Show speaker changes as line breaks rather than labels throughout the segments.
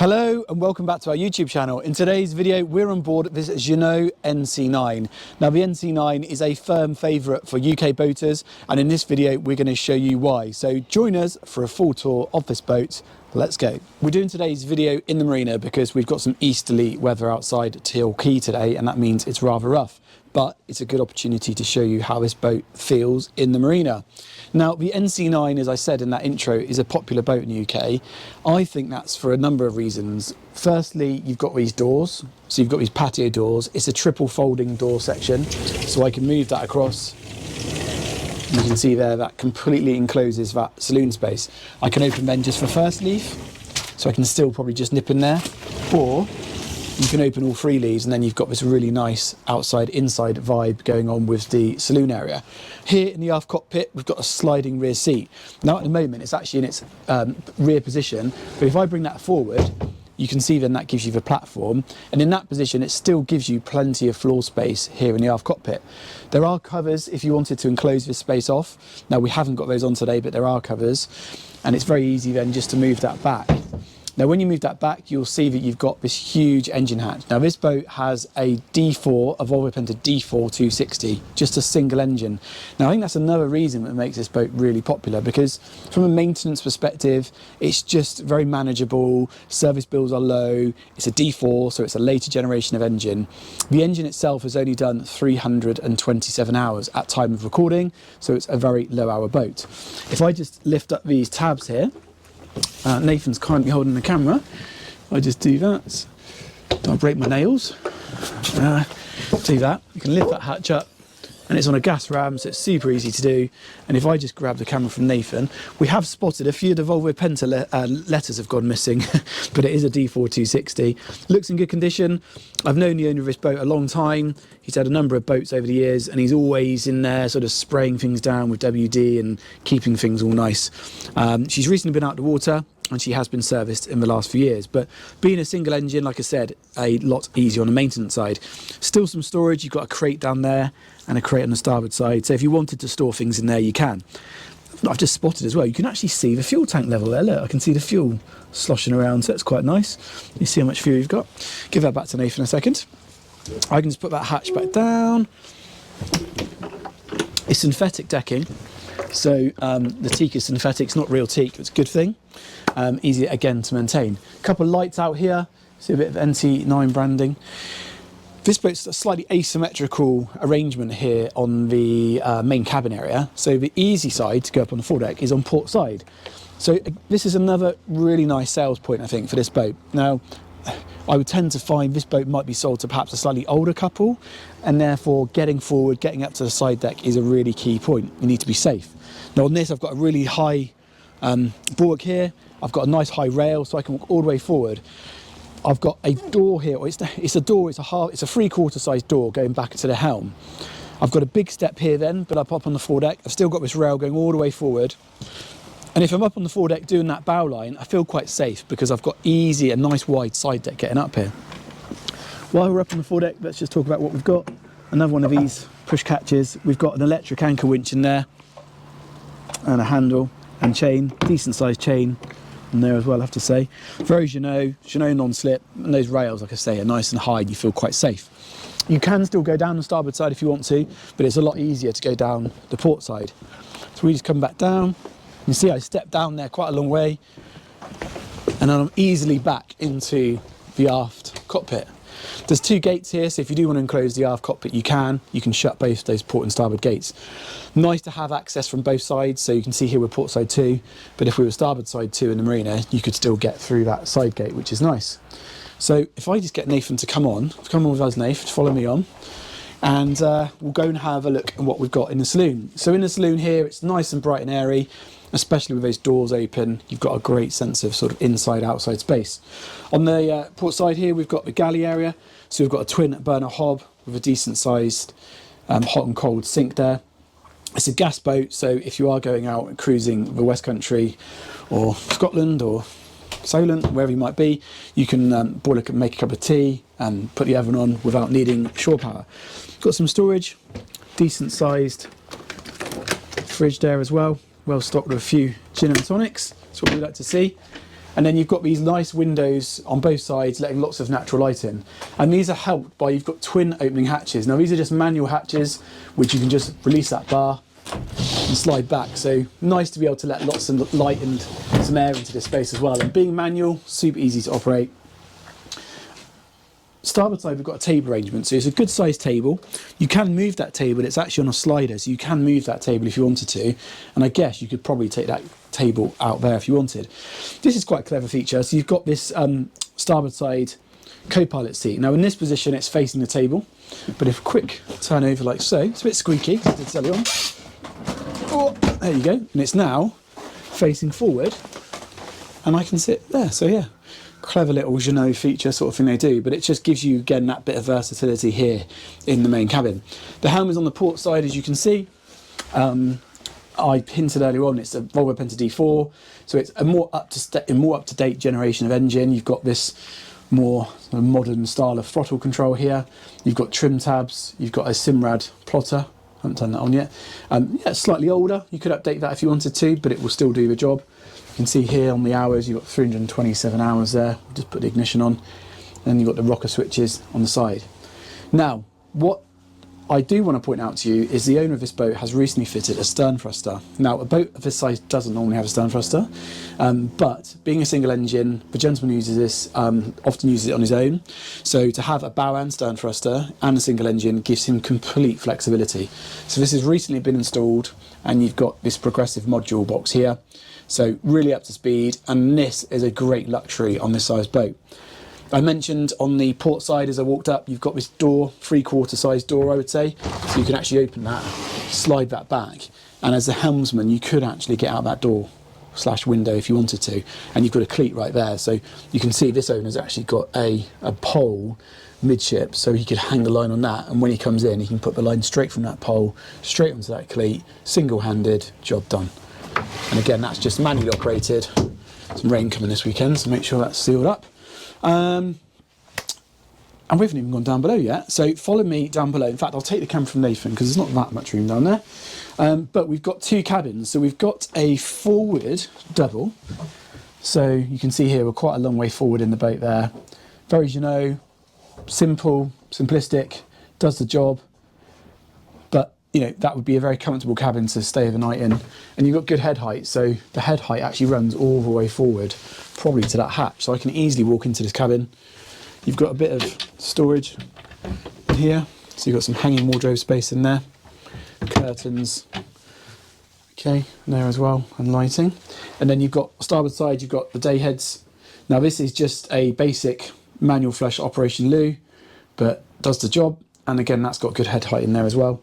Hello and welcome back to our YouTube channel. In today's video we're on board this Jeanneau NC9. Now the NC9 is a firm favourite for UK boaters, and in this video we're going to show you why. So join us for a full tour of this boat. Let's go. We're doing today's video in the marina because we've got some easterly weather outside Torquay today, and that means it's rather rough. But it's a good opportunity to show you how this boat feels in the marina. Now, the NC9, as I said in that intro, is a popular boat in the UK. I think that's for a number of reasons. Firstly, you've got these doors. So you've got these patio doors. It's a triple folding door section. So I can move that across. You can see there that completely encloses that saloon space. I can open them just for first leaf. So I can still probably just nip in there. Or you can open all three leaves and then you've got this really nice outside-inside vibe going on with the saloon area. Here in the aft cockpit, we've got a sliding rear seat. Now at the moment, it's actually in its rear position, but if I bring that forward, you can see then that gives you the platform. And in that position, it still gives you plenty of floor space here in the aft cockpit. There are covers if you wanted to enclose this space off. Now we haven't got those on today, but there are covers. And it's very easy then just to move that back. Now when you move that back, you'll see that you've got this huge engine hatch. Now this boat has a D4, a Volvo Penta D4 260, just a single engine. Now I think that's another reason that makes this boat really popular, because from a maintenance perspective, it's just very manageable, service bills are low, it's a D4, so it's a later generation of engine. The engine itself has only done 327 hours at time of recording, so it's a very low hour boat. If I just lift up these tabs here, Nathan's kindly holding the camera. I just do that. Don't break my nails. Do that. You can lift that hatch up, and it's on a gas ram, so it's super easy to do. And if I just grab the camera from Nathan, we have spotted a few of the Volvo Penta letters have gone missing, but it is a D4 260. Looks in good condition. I've known the owner of this boat a long time. He's had a number of boats over the years, and he's always in there sort of spraying things down with WD and keeping things all nice. She's recently been out the water, and she has been serviced in the last few years. But being a single engine, like I said, a lot easier on the maintenance side. Still some storage. You've got a crate down there and a crate on the starboard side. So if you wanted to store things in there, you can. I've just spotted as well, you can actually see the fuel tank level there. Look, I can see the fuel sloshing around, so that's quite nice. You see how much fuel you've got. Give that back to Nathan in a second. I can just put that hatch back down. It's synthetic decking. So the teak is synthetic, it's not real teak, it's a good thing. Easy again to maintain. A couple of lights out here, see a bit of NC9 branding. This boat's a slightly asymmetrical arrangement here on the main cabin area. So the easy side to go up on the foredeck is on port side. So this is another really nice sales point, I think, for this boat. Now, I would tend to find this boat might be sold to perhaps a slightly older couple, and therefore getting forward, getting up to the side deck is a really key point. You need to be safe. Now on this, I've got a really high bulwark here. I've got a nice high rail, so I can walk all the way forward. I've got a door here, or it's a door, it's a 3/4 size door going back to the helm. I've got a big step here then, but up on the foredeck, I've still got this rail going all the way forward. And if I'm up on the foredeck doing that bow line, I feel quite safe because I've got easy, a nice wide side deck getting up here. While we're up on the foredeck, let's just talk about what we've got. Another one of these push catches. We've got an electric anchor winch in there, and a handle and chain, decent sized chain in there as well, I have to say. Very Jeanneau non-slip, and those rails, like I say, are nice and high, you feel quite safe. You can still go down the starboard side if you want to, but it's a lot easier to go down the port side. So we just come back down. You see I stepped down there quite a long way, and then I'm easily back into the aft cockpit. There's two gates here, so if you do want to enclose the aft cockpit, you can shut both those port and starboard gates. Nice to have access from both sides, so you can see here we're port side 2, but if we were starboard side 2 in the marina, you could still get through that side gate, which is nice. So if I just get Nathan to come on with us, Nathan, follow me on, and we'll go and have a look at what we've got in the saloon. So in the saloon here, it's nice and bright and airy, especially with those doors open. You've got a great sense of sort of inside-outside space. On the port side here, we've got the galley area. So we've got a twin burner hob with a decent-sized hot and cold sink there. It's a gas boat, so if you are going out and cruising the West Country or Scotland or Solent, wherever you might be, you can make a cup of tea and put the oven on without needing shore power. Got some storage, decent-sized fridge there as well. Well stocked with a few gin and tonics. That's what we like to see. And then you've got these nice windows on both sides, letting lots of natural light in. And these are helped by, you've got twin opening hatches. Now these are just manual hatches, which you can just release that bar and slide back. So nice to be able to let lots of light and some air into this space as well. And being manual, super easy to operate. Starboard side, we've got a table arrangement, so it's a good sized table. You can move that table, it's actually on a slider, so you can move that table if you wanted to, and I guess you could probably take that table out there if you wanted. This is quite a clever feature. So you've got this starboard side co-pilot seat. Now in this position it's facing the table, but if a quick turn over like so, it's a bit squeaky, because I did tell you on. Oh, there you go, and it's now facing forward, and I can sit there. So yeah, clever little Jeanneau feature sort of thing they do, but it just gives you again that bit of versatility here in the main cabin. The helm is on the port side, as you can see. I hinted earlier on, it's a Volvo Penta D4, so it's a more up to date generation of engine. You've got this more sort of modern style of throttle control here. You've got trim tabs. You've got a Simrad plotter. I haven't turned that on yet. Yeah, it's slightly older. You could update that if you wanted to, but it will still do the job. You can see here on the hours, you've got 327 hours there. Just put the ignition on. And you've got the rocker switches on the side. Now, what I do want to point out to you is the owner of this boat has recently fitted a stern thruster. Now, a boat of this size doesn't normally have a stern thruster, but being a single engine, the gentleman who uses this often uses it on his own. So to have a bow and stern thruster and a single engine gives him complete flexibility. So this has recently been installed, and you've got this progressive module box here. So really up to speed, and this is a great luxury on this size boat. I mentioned on the port side as I walked up, you've got this door, 3/4 size door I would say, so you can actually open that, slide that back, and as the helmsman you could actually get out that door / window if you wanted to, and you've got a cleat right there. So you can see this owner's actually got a pole midship, so he could hang the line on that, and when he comes in he can put the line straight from that pole straight onto that cleat, single-handed, job done. And again, that's just manually operated. Some rain coming this weekend, so make sure that's sealed up. And we haven't even gone down below yet, so follow me down below. In fact, I'll take the camera from Nathan because there's not that much room down there. But we've got two cabins. So we've got a forward double. So you can see here we're quite a long way forward in the boat there. Very Jeanneau, simple, simplistic, does the job. But you know, that would be a very comfortable cabin to stay overnight in. And you've got good head height, so the head height actually runs all the way forward, probably to that hatch. So I can easily walk into this cabin. You've got a bit of storage in here, so you've got some hanging wardrobe space in there, curtains, okay, there as well, and lighting. And then you've got starboard side, you've got the day heads. Now this is just a basic manual flush operation loo, but does the job. And again, that's got good head height in there as well.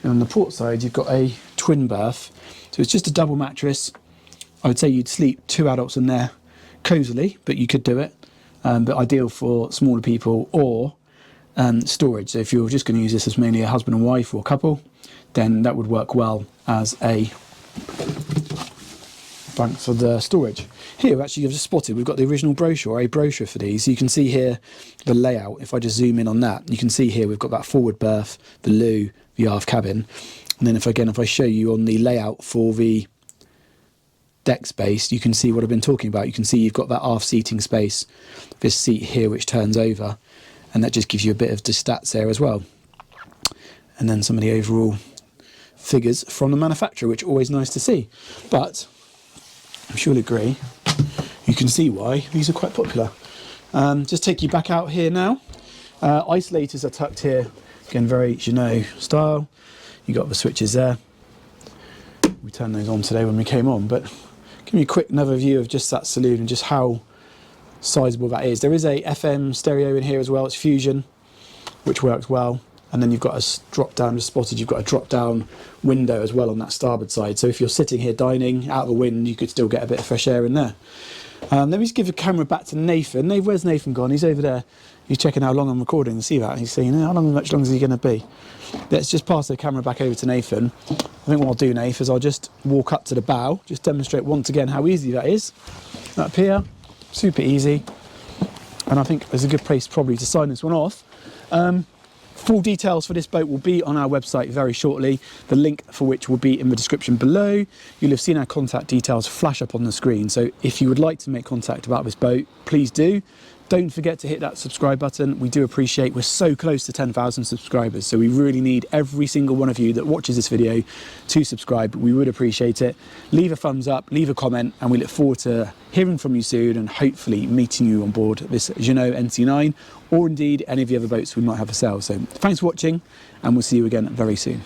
And on the port side, you've got a twin berth. So it's just a double mattress. I would say you'd sleep 2 adults in there cosily, but you could do it. But ideal for smaller people or storage. So if you're just going to use this as mainly a husband and wife or couple, then that would work well as a bank for the storage. Here, actually, you've just spotted, we've got the original brochure, a brochure for these. So you can see here the layout. If I just zoom in on that, you can see here we've got that forward berth, the loo, the aft cabin. And then if I show you on the layout for the deck space, you can see what I've been talking about. You can see you've got that aft seating space, this seat here which turns over, and that just gives you a bit of the stats there as well. And then some of the overall figures from the manufacturer, which are always nice to see. But I'm sure you'll agree, you can see why these are quite popular. Just take you back out here now. Isolators are tucked here, again very Jeanneau style. You got the switches there. We turned those on today when we came on, but give me a quick another view of just that saloon and just how sizable that is. There is a FM stereo in here as well. It's Fusion, which works well. And then you've got a drop down, just spotted, you've got a drop down window as well on that starboard side. So if you're sitting here dining out of the wind, you could still get a bit of fresh air in there. Let me just give the camera back to Nathan. Where's Nathan gone? He's over there. He's checking how long I'm recording. See that? He's saying, how much longer is he going to be? Let's just pass the camera back over to Nathan. I think what I'll do, Nathan, is I'll just walk up to the bow, just demonstrate once again how easy that is. Up here, super easy. And I think there's a good place probably to sign this one off. Full details for this boat will be on our website very shortly, the link for which will be in the description below. You'll have seen our contact details flash up on the screen, so if you would like to make contact about this boat, please do. Don't forget to hit that subscribe button. We do appreciate, we're so close to 10,000 subscribers, so we really need every single one of you that watches this video to subscribe. We would appreciate it. Leave a thumbs up, leave a comment, and we look forward to hearing from you soon and hopefully meeting you on board this Jeanneau NC9, or indeed any of the other boats we might have for sale. So thanks for watching, and we'll see you again very soon.